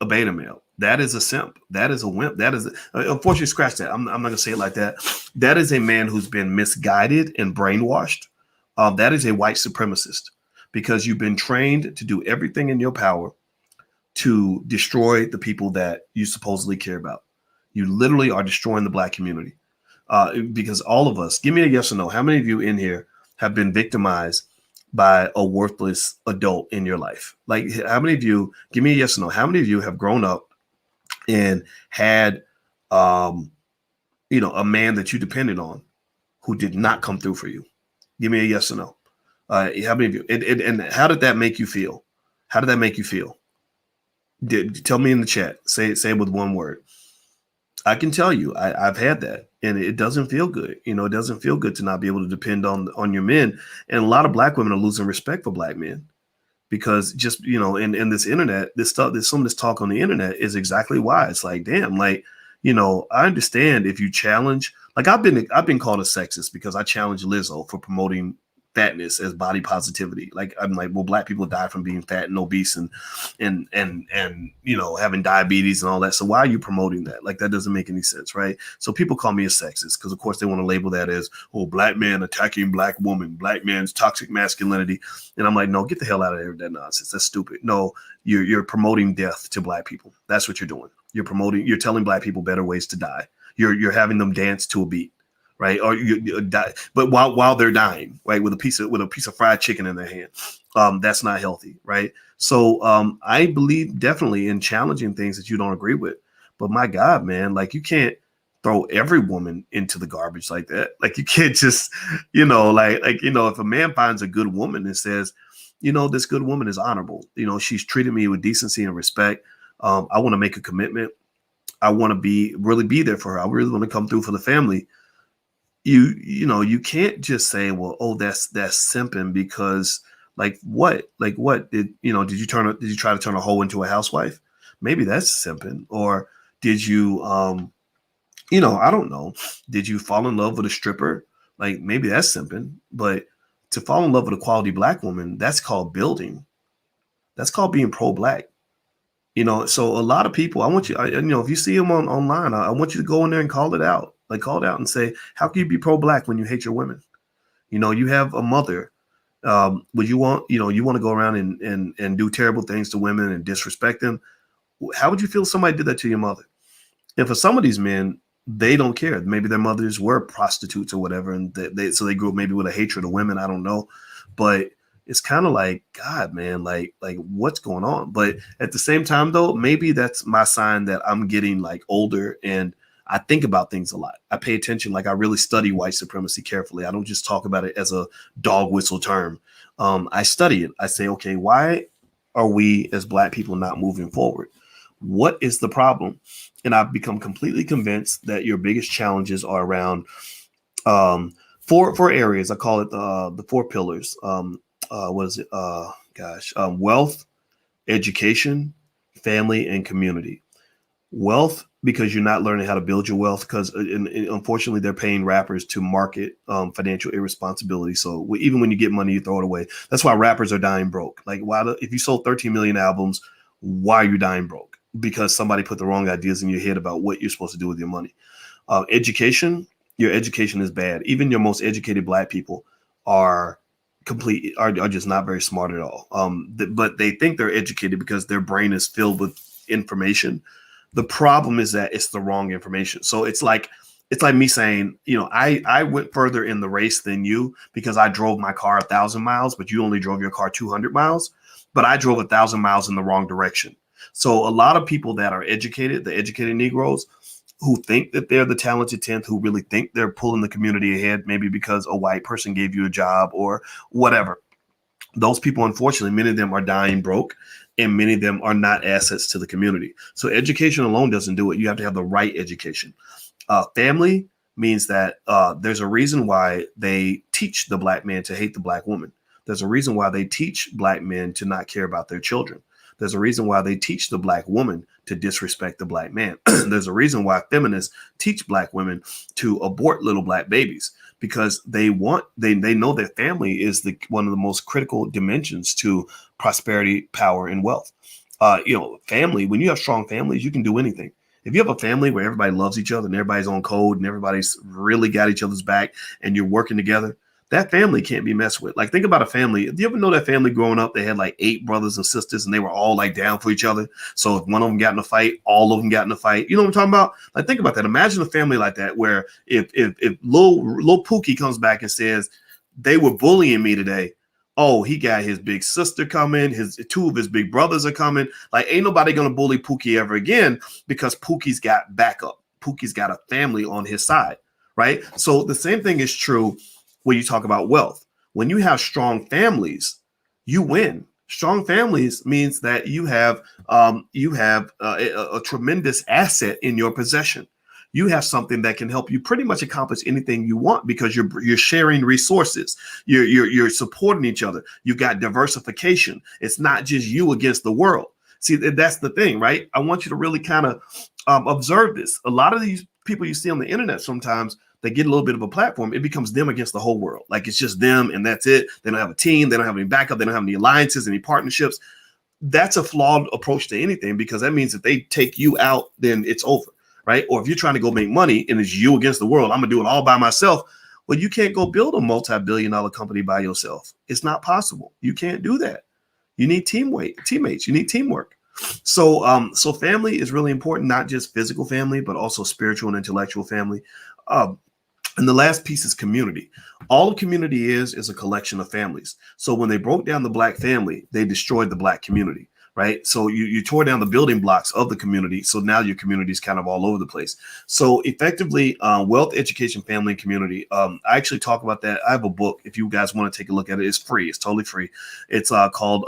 beta male. That is a simp. That is a wimp. That is unfortunately, scratch that. I'm not gonna say it like that. That is a man who's been misguided and brainwashed. That is a white supremacist, because you've been trained to do everything in your power to destroy the people that you supposedly care about. You literally are destroying the Black community. Because all of us, give me a yes or no. How many of you in here have been victimized by a worthless adult in your life? Like, how many of you, give me a yes or no. How many of you have grown up and had, a man that you depended on who did not come through for you? Give me a yes or no. How many of you, and how did that make you feel? How did that make you feel? Tell me in the chat. Say it with one word. I can tell you, I've had that, and it doesn't feel good. It doesn't feel good to not be able to depend on your men. And a lot of Black women are losing respect for Black men, because just, in this internet, some of this talk on the internet is exactly why. It's like, damn, like, I understand if you challenge, like I've been called a sexist because I challenged Lizzo for promoting fatness as body positivity. Like, I'm like, well, Black people die from being fat and obese and having diabetes and all that. So why are you promoting that? Like, that doesn't make any sense, right? So people call me a sexist because, of course, they want to label that as, oh, Black man attacking Black woman, Black man's toxic masculinity. And I'm like, no, get the hell out of there with that nonsense. That's stupid. No, you're promoting death to Black people. That's what you're doing. You're telling Black people better ways to die. You're having them dance to a beat. Right, or you die, but while they're dying, right, with a piece of fried chicken in their hand, that's not healthy, right? So I believe definitely in challenging things that you don't agree with, but my God, man, like, you can't throw every woman into the garbage like that. Like, you can't just, if a man finds a good woman and says, this good woman is honorable, she's treated me with decency and respect. I want to make a commitment. I want to really be there for her. I really want to come through for the family. You can't just say, well, oh, that's simping, because what did you try to turn a hoe into a housewife? Maybe that's simping. Or did you I don't know, did you fall in love with a stripper? Like, maybe that's simping. But to fall in love with a quality Black woman, that's called building. That's called being pro-Black. So a lot of people, I want you, if you see them online, I want you to go in there and call it out. Like, call it out and say, how can you be pro-Black when you hate your women? You have a mother. Would you want, you want to go around and do terrible things to women and disrespect them? How would you feel if somebody did that to your mother? And for some of these men, they don't care. Maybe their mothers were prostitutes or whatever, and so they grew up maybe with a hatred of women. I don't know, but it's kind of like, God, man, like what's going on? But at the same time, though, maybe that's my sign that I'm getting like older, and I think about things a lot. I pay attention. Like, I really study white supremacy carefully. I don't just talk about it as a dog whistle term. I study it. I say, okay, why are we as Black people not moving forward? What is the problem? And I've become completely convinced that your biggest challenges are around four areas. I call it the 4 pillars. What is it? Wealth, education, family, and community. Wealth, because you're not learning how to build your wealth, because unfortunately they're paying rappers to market financial irresponsibility. So even when you get money, you throw it away. That's why rappers are dying broke. Like, if you sold 13 million albums, why are you dying broke? Because somebody put the wrong ideas in your head about what you're supposed to do with your money. Education, your education is bad. Even your most educated Black people are just not very smart at all. But they think they're educated because their brain is filled with information. The problem is that it's the wrong information. So it's like me saying, I went further in the race than you because I drove my car 1,000 miles, but you only drove your car 200 miles. But I drove 1,000 miles in the wrong direction. So a lot of people that are educated, the educated Negroes, who think that they're the talented 10th, who really think they're pulling the community ahead, maybe because a white person gave you a job or whatever. Those people, unfortunately, many of them are dying broke, and many of them are not assets to the community. So education alone doesn't do it. You have to have the right education. Family means that there's a reason why they teach the Black man to hate the Black woman. There's a reason why they teach Black men to not care about their children. There's a reason why they teach the black woman to disrespect the black man. There's a reason why feminists teach black women to abort little black babies, because they know that family is one of the most critical dimensions to prosperity, power, and wealth. Family, when you have strong families, you can do anything. If you have a family where everybody loves each other and everybody's on code and everybody's really got each other's back and you're working together, that family can't be messed with. Like, think about a family. Do you ever know that family growing up, they had like 8 brothers and sisters and they were all like down for each other? So if one of them got in a fight, all of them got in a fight. You know what I'm talking about? Like, think about that. Imagine a family like that, where if little Pookie comes back and says, they were bullying me today. Oh, he got his big sister coming. 2 of his big brothers are coming. Like, ain't nobody going to bully Pookie ever again, because Pookie's got backup. Pookie's got a family on his side, right? So the same thing is true when you talk about wealth. When you have strong families, you win. Strong families means that you have a tremendous asset in your possession. You have something that can help you pretty much accomplish anything you want, because you're sharing resources. You're supporting each other. You've got diversification. It's not just you against the world. See, that's the thing, right? I want you to really kind of observe this. A lot of these people you see on the internet, sometimes they get a little bit of a platform, it becomes them against the whole world. Like, it's just them and that's it. They don't have a team. They don't have any backup. They don't have any alliances, any partnerships. That's a flawed approach to anything, because that means if they take you out, then it's over, right? Or if you're trying to go make money and it's you against the world, I'm going to do it all by myself. Well, you can't go build a multi-billion-dollar company by yourself. It's not possible. You can't do that. You need teammates. You need teamwork. So family is really important, not just physical family, but also spiritual and intellectual family. And the last piece is community. All a community is a collection of families. So when they broke down the black family, they destroyed the black community, right? So you tore down the building blocks of the community. So now your community is kind of all over the place. So effectively, wealth, education, family, and community. I actually talk about that. I have a book. If you guys want to take a look at it, it's free. It's totally free. It's called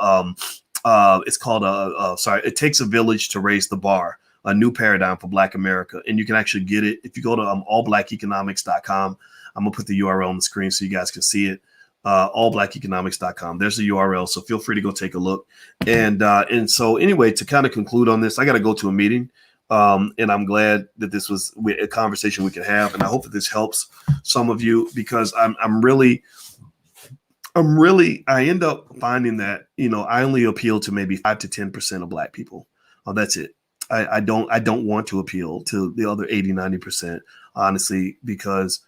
It Takes a Village to Raise the Bar, a new paradigm for Black America. And you can actually get it if you go to allblackeconomics.com. I'm gonna put the URL on the screen so you guys can see it. Allblackeconomics.com. There's the URL, so feel free to go take a look. And so anyway, to kind of conclude on this, I got to go to a meeting, and I'm glad that this was a conversation we could have, and I hope that this helps some of you, because I end up finding that, I only appeal to maybe 5 to 10% of Black people. That's it. I don't want to appeal to the other 80, 90%, honestly, because,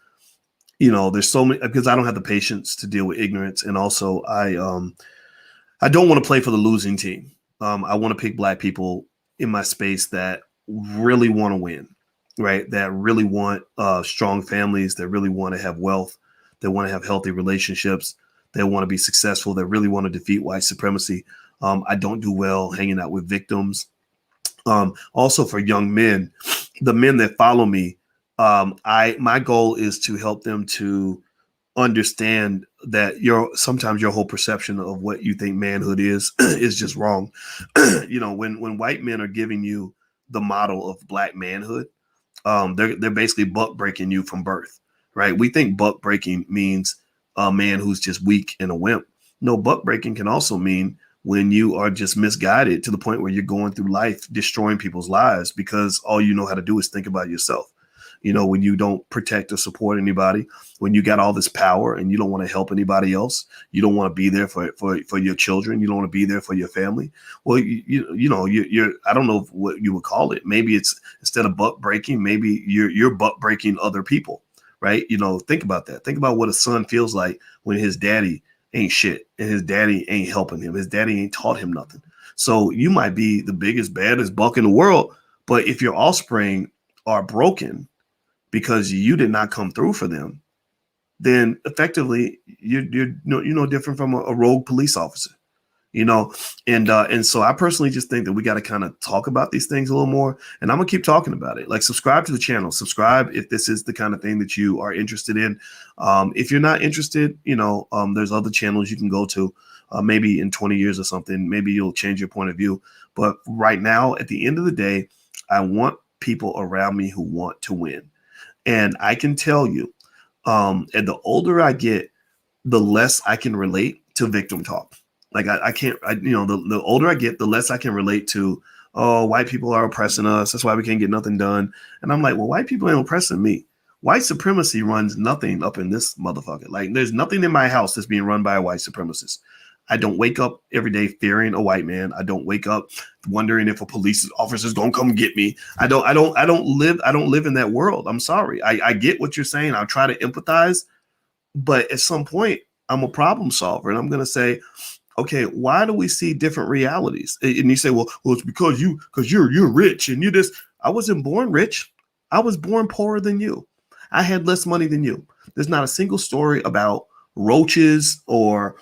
there's so many, because I don't have the patience to deal with ignorance. And also I don't want to play for the losing team. I want to pick Black people in my space that really want to win, right? That really want strong families, that really want to have wealth, that want to have healthy relationships, that want to be successful, that really want to defeat white supremacy. I don't do well hanging out with victims. Also for young men, the men that follow me, my goal is to help them to understand that sometimes your whole perception of what you think manhood is just wrong. When white men are giving you the model of Black manhood, they're basically buck breaking you from birth, right? We think buck breaking means a man who's just weak and a wimp. No, buck breaking can also mean when you are just misguided to the point where you're going through life destroying people's lives because all you know how to do is think about yourself. When you don't protect or support anybody, when you got all this power and you don't want to help anybody else, you don't want to be there for your children, you don't want to be there for your family. Well, you're I don't know what you would call it. Maybe it's, instead of buck breaking, maybe you're buck breaking other people, right? Think about that. Think about what a son feels like when his daddy ain't shit and his daddy ain't helping him. His daddy ain't taught him nothing. So you might be the biggest, baddest buck in the world, but if your offspring are broken because you did not come through for them, then effectively you're no different from a rogue police officer, and so I personally just think that we got to kind of talk about these things a little more, and I'm gonna keep talking about it. Like, subscribe to the channel, subscribe if this is the kind of thing that you are interested in. If you're not interested, there's other channels you can go to. Maybe in 20 years or something, maybe you'll change your point of view. But right now, at the end of the day, I want people around me who want to win. And I can tell you, and the older I get, the less I can relate to victim talk. Like I can't, the older I get, the less I can relate to, oh, white people are oppressing us. That's why we can't get nothing done. And I'm like, well, white people ain't oppressing me. White supremacy runs nothing up in this motherfucker. Like there's nothing in my house that's being run by a white supremacist. I don't wake up every day fearing a white man. I don't wake up wondering if a police officer's gonna come get me. I don't live in that world. I'm sorry. I get what you're saying. I'll try to empathize, but at some point I'm a problem solver and I'm gonna say, okay, why do we see different realities? And you say, well, it's because you're rich and you just. I wasn't born rich. I was born poorer than you. I had less money than you. There's not a single story about roaches or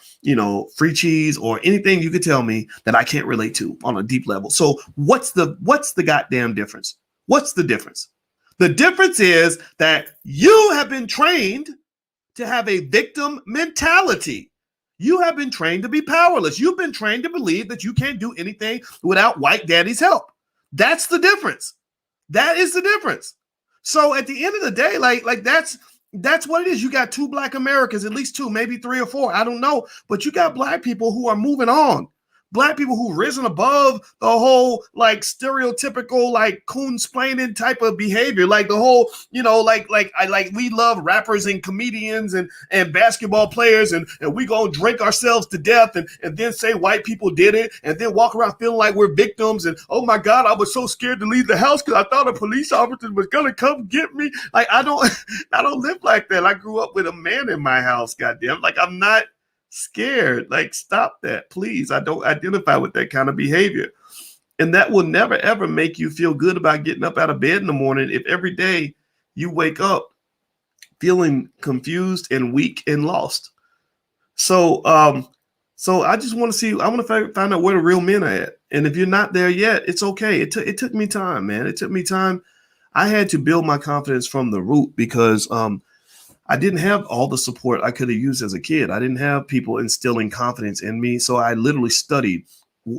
free cheese or anything you could tell me that I can't relate to on a deep level. So what's the goddamn difference? What's the difference? The difference is that you have been trained to have a victim mentality. You have been trained to be powerless. You've been trained to believe that you can't do anything without white daddy's help. That's the difference. That is the difference. So at the end of the day, like that's what it is. You got 2 Black Americans, at least 2, maybe 3 or 4. I don't know. But you got Black people who are moving on. Black people who've risen above the whole like stereotypical like coon-splaining type of behavior. Like the whole, we love rappers and comedians and basketball players and we gonna drink ourselves to death and then say white people did it and then walk around feeling like we're victims and oh my God, I was so scared to leave the house because I thought a police officer was gonna come get me. Like I don't live like that. I grew up with a man in my house, goddamn. Like I'm not scared. Like stop that, please. I don't identify with that kind of behavior. And that will never ever make you feel good about getting up out of bed in the morning if every day you wake up feeling confused and weak and lost. So I just want to see, I want to find out where the real men are at. And if you're not there yet, it's okay. It took me time, man. It took me time. I had to build my confidence from the root because I didn't have all the support I could have used as a kid. I didn't have people instilling confidence in me. So I literally studied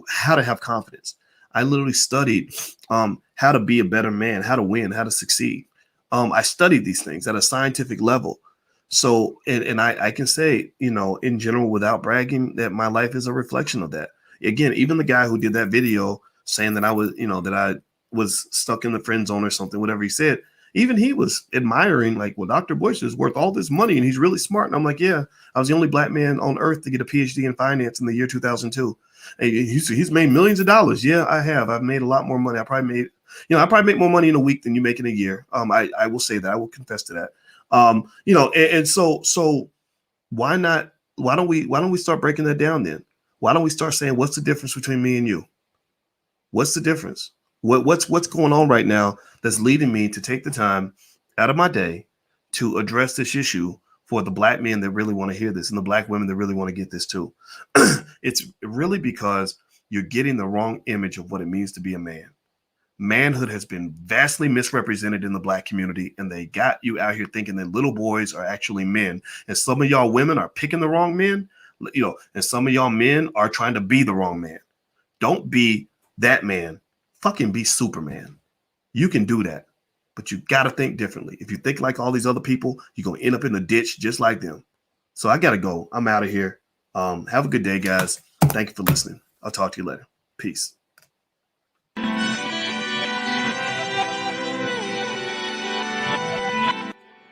how to have confidence. I literally studied how to be a better man, how to win, how to succeed. I studied these things at a scientific level. So, and I can say, in general, without bragging, that my life is a reflection of that. Again, even the guy who did that video saying that I was, that I was stuck in the friend zone or something, whatever he said, even he was admiring, like, well, Dr. Boyce is worth all this money and he's really smart. And I'm like, yeah, I was the only Black man on earth to get a PhD in finance in the year 2002. And he's made millions of dollars. Yeah, I have. I've made a lot more money. I probably make more money in a week than you make in a year. I will say that. I will confess to that. And so why not? Why don't we start breaking that down then? Why don't we start saying, what's the difference between me and you? What's the difference? What's going on right now that's leading me to take the time out of my day to address this issue for the Black men that really want to hear this and the Black women that really want to get this too? It's really because you're getting the wrong image of what it means to be a man. Manhood has been vastly misrepresented in the Black community, and they got you out here thinking that little boys are actually men. And some of y'all women are picking the wrong men, and some of y'all men are trying to be the wrong man. Don't be that man. Fucking be Superman. You can do that, but you got to think differently. If you think like all these other people, you're going to end up in the ditch just like them. So I got to go. I'm out of here. Have a good day, guys. Thank you for listening. I'll talk to you later. Peace.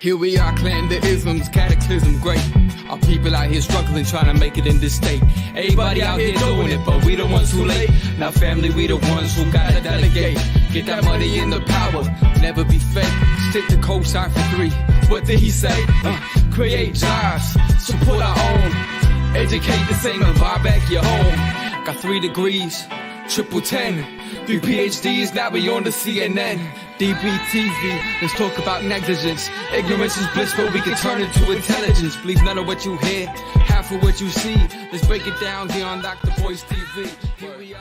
Here we are, clan the isms, cataclysm great. Our people out here struggling, trying to make it in this state. Everybody out here doing it, but we the ones who late. Now family, we the ones who gotta delegate. Get that money in the power, never be fake. Stick to co-sign for 3. What did he say? Create jobs, support our own. Educate the same and buy back your home. Got 3 degrees, triple 10. 3 PhDs, now we on the CNN. DBTV, let's talk about negligence. Ignorance is bliss, but we can turn it to intelligence. Believe none of what you hear, half of what you see. Let's break it down here on Dr. Boyce TV. Here we are.